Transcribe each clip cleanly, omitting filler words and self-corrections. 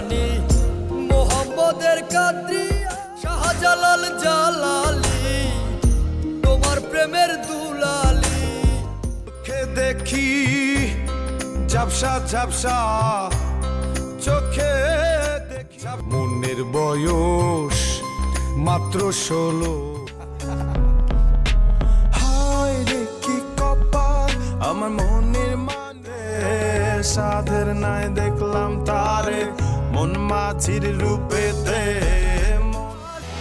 জানি মোহাম্মদের কাদরিয়া শাহজালাল জালালি তোমার প্রেমের দুলালি চোখে দেখি ঝাপসা ঝাপসা চোখে দেখি মনের বয়স মাত্র 16 হায় রে কি কপাল আমার মনের মানে সাধের নাই দেখলাম তারে মন মাছির রূপেতে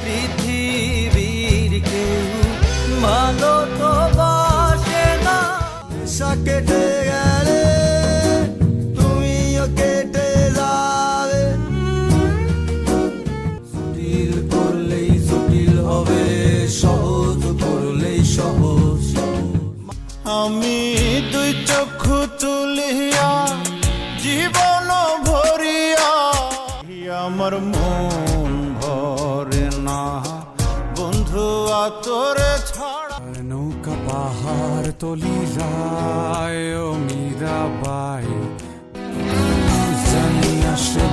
পৃথিবীর কেউ ভালো তো বাসে না কেটে গেলে তুমিও কেটে যাবে জটিল করলেই জটিল হবে সহজ করলেই সহজ আমি দুই চক্ষু তুলিয়া জীবন ভরিয়া আমার মন ভরে না বন্ধু তোরে ছাড়া নৌকা পাহাড় তলি যায় ও মীরাবাই জানি আসে